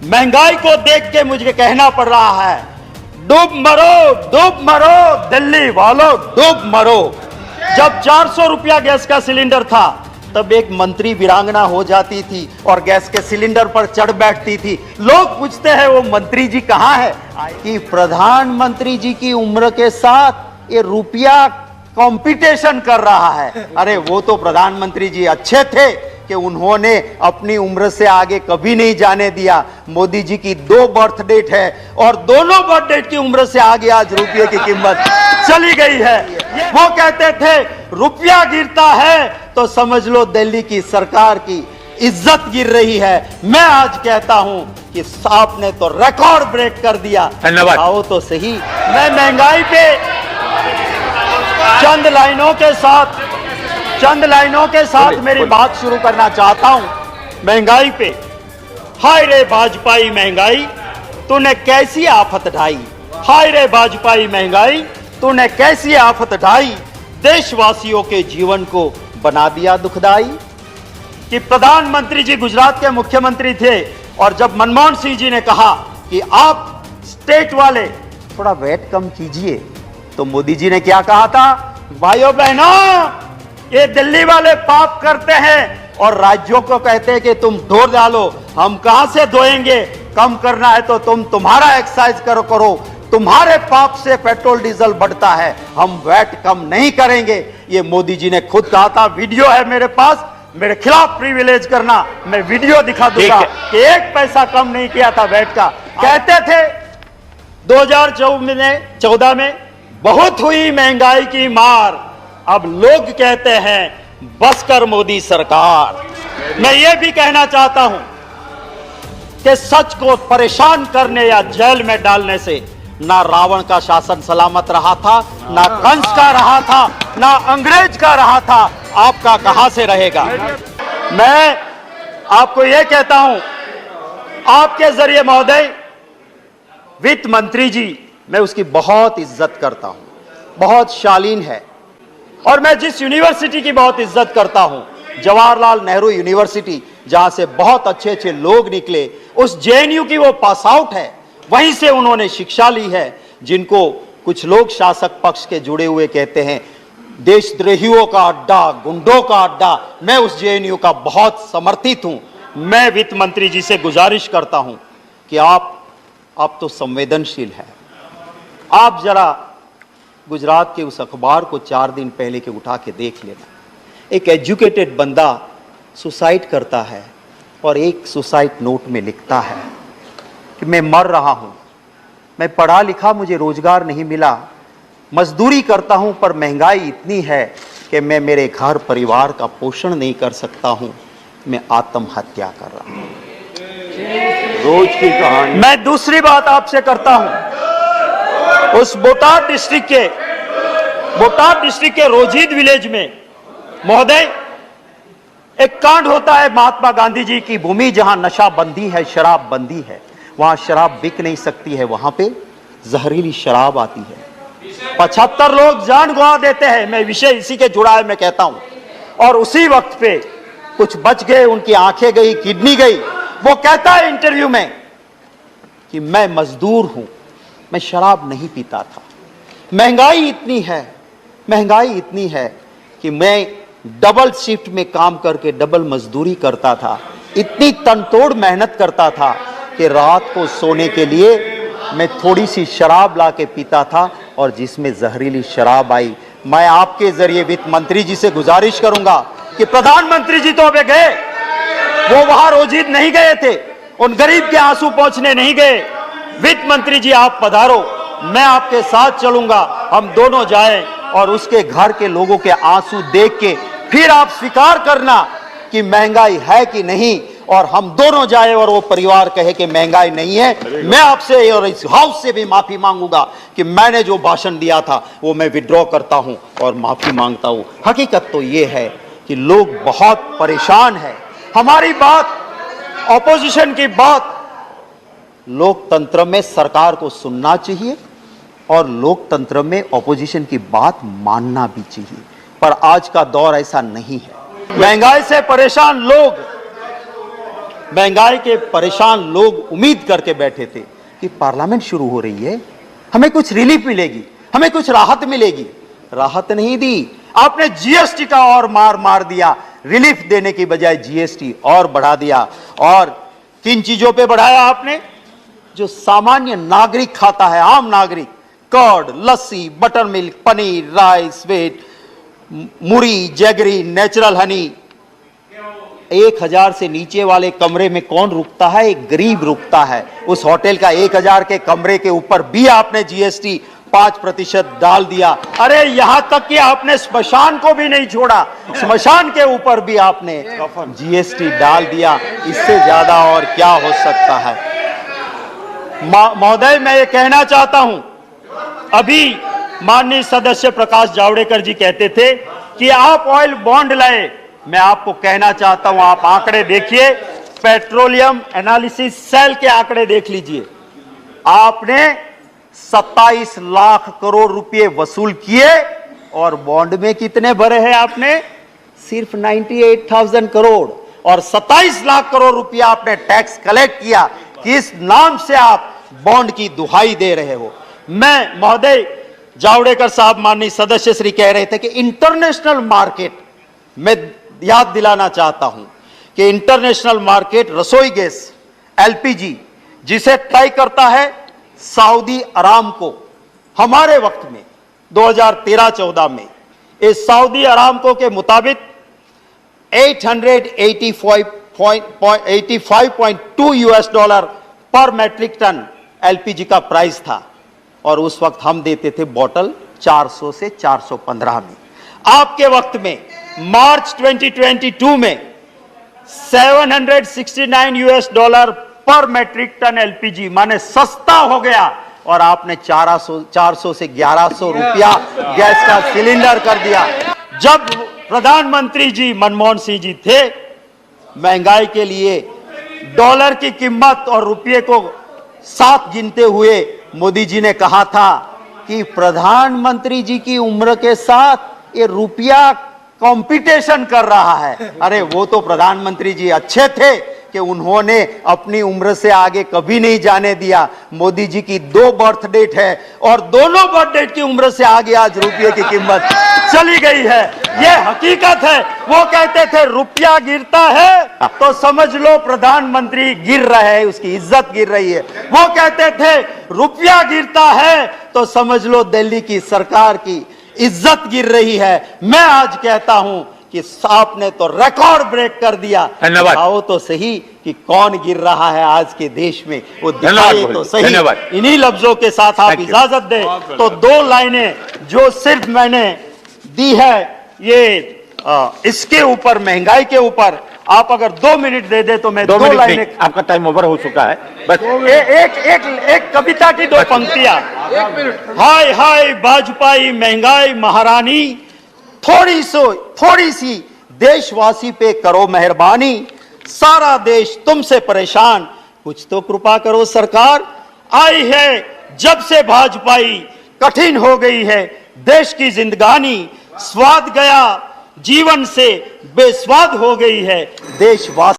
महंगाई को देख के मुझे कहना पड़ रहा है, डूब मरो दिल्ली वालों, डूब मरो। जब 400 रुपया गैस का सिलेंडर था तब एक मंत्री वीरांगना हो जाती थी और गैस के सिलेंडर पर चढ़ बैठती थी। लोग पूछते हैं वो मंत्री जी कहां है? कि प्रधानमंत्री जी की उम्र के साथ ये रुपया कंपटीशन कर रहा है। अरे वो तो प्रधानमंत्री जी अच्छे थे कि उन्होंने अपनी उम्र से आगे कभी नहीं जाने दिया। मोदी जी की 2 बर्थ डेट है और दोनों बर्थ डेट की उम्र से आगे आज रुपये की कीमत चली गई है। वो कहते थे रुपया गिरता है तो समझ लो दिल्ली की सरकार की इज्जत गिर रही है। मैं आज कहता हूं कि आपने तो रिकॉर्ड ब्रेक कर दिया। धन्यवाद। आओ तो सही। मैं महंगाई पे चंद लाइनों के साथ मेरी बात शुरू करना चाहता हूं। महंगाई पे, हाय रे भाजपाई महंगाई तूने कैसी आफत ढाई, हाय रे भाजपाई महंगाई तूने कैसी आफत ढाई, देशवासियों के जीवन को बना दिया दुखदाई। कि प्रधानमंत्री जी गुजरात के मुख्यमंत्री थे और जब मनमोहन सिंह जी ने कहा कि आप स्टेट वाले थोड़ा वेट कम कीजिए, तो मोदी जी ने क्या कहा था? भाइयों बहनों, ये दिल्ली वाले पाप करते हैं और राज्यों को कहते हैं कि तुम ढो डालो। हम कहां से धोएंगे? कम करना है तो तुम्हारा एक्सरसाइज करो, तुम्हारे पाप से पेट्रोल डीजल बढ़ता है, हम वैट कम नहीं करेंगे। ये मोदी जी ने खुद कहा था। वीडियो है मेरे पास, मेरे खिलाफ प्रिविलेज करना, मैं वीडियो दिखा दूंगा कि 1 पैसा कम नहीं किया था वैट का। कहते थे 2014 में बहुत हुई महंगाई की मार, अब लोग कहते हैं बस कर मोदी सरकार। मैं ये भी कहना चाहता हूं कि सच को परेशान करने या जेल में डालने से ना रावण का शासन सलामत रहा था, ना कंस का रहा था, ना अंग्रेज का रहा था। आपका कहां से रहेगा? मैं आपको यह कहता हूं, आपके जरिए महोदय, वित्त मंत्री जी, मैं उसकी बहुत इज्जत करता हूं, बहुत शालीन है। और मैं जिस यूनिवर्सिटी की बहुत इज्जत करता हूं, जवाहरलाल नेहरू यूनिवर्सिटी, जहां से बहुत अच्छे लोग निकले, उस जेएनयू की वो पास आउट है, वहीं से उन्होंने शिक्षा ली है। जिनको कुछ लोग शासक पक्ष के जुड़े हुए कहते हैं देशद्रोहियों का अड्डा, गुंडों का अड्डा, मैं उस जेएनयू का बहुत समर्थित हूं। मैं वित्त मंत्री जी से गुजारिश करता हूं कि आप तो संवेदनशील हैं, आप जरा गुजरात के उस अखबार को 4 दिन पहले के उठा के देख लेना। एक एजुकेटेड बंदा सुसाइड करता है और एक सुसाइड नोट में लिखता है कि मैं मर रहा हूं, मैं पढ़ा लिखा, मुझे रोजगार नहीं मिला, मजदूरी करता हूं पर महंगाई इतनी है कि मैं मेरे घर परिवार का पोषण नहीं कर सकता हूं, मैं आत्महत्या कर रहा हूं। रोज की कहानी। मैं दूसरी बात आपसे करता हूं, उस बोटाद डिस्ट्रिक्ट के रोजीद विलेज में महोदय एक कांड होता है। महात्मा गांधी जी की भूमि जहां नशा बंदी है, शराब बंदी है, वहां शराब बिक नहीं सकती है, वहां पे जहरीली शराब आती है। 75 लोग जान गंवा देते हैं। मैं विषय इसी के जुड़ा है, मैं कहता हूं। और उसी वक्त पे कुछ बच गए, उनकी आंखें गई, किडनी गई। वो कहता है इंटरव्यू में कि मैं मजदूर हूं, मैं शराब नहीं पीता था, महंगाई इतनी है कि मैं डबल शिफ्ट में काम करके डबल मजदूरी करता था, इतनी तनतोड़ मेहनत करता था कि रात को सोने के लिए मैं थोड़ी सी शराब ला के पीता था और जिसमें जहरीली शराब आई। मैं आपके जरिए वित्त मंत्री जी से गुजारिश करूंगा कि प्रधानमंत्री जी तो अबे गए, वो वहां रोजीद नहीं गए थे, उन गरीब के आंसू पहुंचने नहीं गए। वित्त मंत्री जी आप पधारो, मैं आपके साथ चलूंगा, हम दोनों जाएं और उसके घर के लोगों के आंसू देख के फिर आप स्वीकार करना कि महंगाई है कि नहीं, और हम दोनों जाए और वो परिवार कहे कि महंगाई नहीं है। मैं आपसे और इस हाउस से भी माफी मांगूंगा कि मैंने जो भाषण दिया था वो मैं विड्रॉ करता हूं और माफी मांगता हूं। हकीकत तो ये है कि लोग बहुत परेशान हैं। हमारी बात, ऑपोजिशन की बात, लोकतंत्र में सरकार को सुनना चाहिए और लोकतंत्र में ऑपोजिशन की बात मानना भी चाहिए, पर आज का दौर ऐसा नहीं है। महंगाई से परेशान लोग महंगाई के परेशान लोग उम्मीद करके बैठे थे कि पार्लियामेंट शुरू हो रही है, हमें कुछ रिलीफ मिलेगी, हमें कुछ राहत मिलेगी। राहत नहीं दी, आपने जीएसटी का और मार दिया। रिलीफ देने की बजाय जीएसटी और बढ़ा दिया। और किन चीजों पे बढ़ाया आपने? जो सामान्य नागरिक खाता है, आम नागरिक, curd, lassi, butter milk, paneer, rice, wheat, muri, jaggery, natural honey. 1000 से नीचे वाले कमरे में कौन रुकता है? एक गरीब रुकता है। उस होटल का 1000 के कमरे के ऊपर भी आपने जीएसटी 5% डाल दिया। अरे यहां तक कि आपने स्मशान को भी नहीं छोड़ा, स्मशान के ऊपर भी आपने जीएसटी डाल दिया। इससे ज्यादा और क्या हो सकता है? महोदय, मैं ये कहना चाहता हूं, अभी माननीय सदस्य प्रकाश जावड़ेकर जी कहते थे कि आप ऑयल बॉन्ड लाए। मैं आपको कहना चाहता हूं, आप आंकड़े देखिए, पेट्रोलियम एनालिसिस सेल के आंकड़े देख लीजिए। आपने 27 लाख करोड़ रुपए वसूल किए और बॉन्ड में कितने भरे हैं आपने? सिर्फ 98,000 करोड़। और 27 लाख करोड़ रुपया आपने टैक्स कलेक्ट किया। किस नाम से आप बॉन्ड की दुहाई दे रहे हो? मैं महोदय जावड़ेकर साहब, माननीय सदस्य श्री कह रहे थे कि इंटरनेशनल मार्केट, मैं याद दिलाना चाहता हूं कि इंटरनेशनल मार्केट रसोई गैस एलपीजी जिसे तय करता है सऊदी अरामको, हमारे वक्त में 2013-14 में इस सऊदी अरामको के मुताबिक 885.2 यूएस डॉलर पर मैट्रिक टन एलपीजी का प्राइस था। और उस वक्त हम देते थे बॉटल 400 से 415 में। आपके वक्त में मार्च 2022 में 769 यूएस डॉलर पर मैट्रिक टन एलपीजी, माने सस्ता हो गया। और आपने 400 से 1100 रुपया गैस का सिलेंडर कर दिया। जब प्रधानमंत्री जी मनमोहन सिंह जी थे, महंगाई के लिए डॉलर की कीमत और रुपये को साथ गिनते हुए मोदी जी ने कहा था कि प्रधानमंत्री जी की उम्र के साथ ये रुपया कंपटीशन कर रहा है। अरे वो तो प्रधानमंत्री जी अच्छे थे कि उन्होंने अपनी उम्र से आगे कभी नहीं जाने दिया। मोदी जी की 2 बर्थ डेट है और दोनों बर्थ डेट की उम्र से आगे आज रुपये की कीमत चली गई है। ये हकीकत है। वो कहते थे रुपया गिरता है तो समझ लो प्रधानमंत्री गिर रहा है, उसकी इज्जत गिर रही है। वो कहते थे रुपया गिरता है तो समझ लो दिल्ली की सरकार की इज्जत गिर रही है। मैं आज कहता हूं कि आपने तो रिकॉर्ड ब्रेक कर दिया। दिखाओ तो सही कि कौन गिर रहा है आज के देश में, वो दिखाइए तो सही। इन्हीं लफ्जों के साथ आप इजाजत दें तो 2 लाइनें जो सिर्फ मैंने दी है ये इसके ऊपर, महंगाई के ऊपर, आप अगर 2 मिनट दे दे तो मैं 2 लाइनें। आपका टाइम ओवर हो चुका है। बस एक कविता की 2 पंक्तियां। हाय हाय भाजपाई महंगाई महारानी, थोड़ी सी देशवासी पे करो मेहरबानी। सारा देश तुमसे परेशान, कुछ तो कृपा करो सरकार। आई है जब से भाजपाई, कठिन हो गई है देश की जिंदगानी। स्वाद गया जीवन से, बेस्वाद हो गई है देशवासी।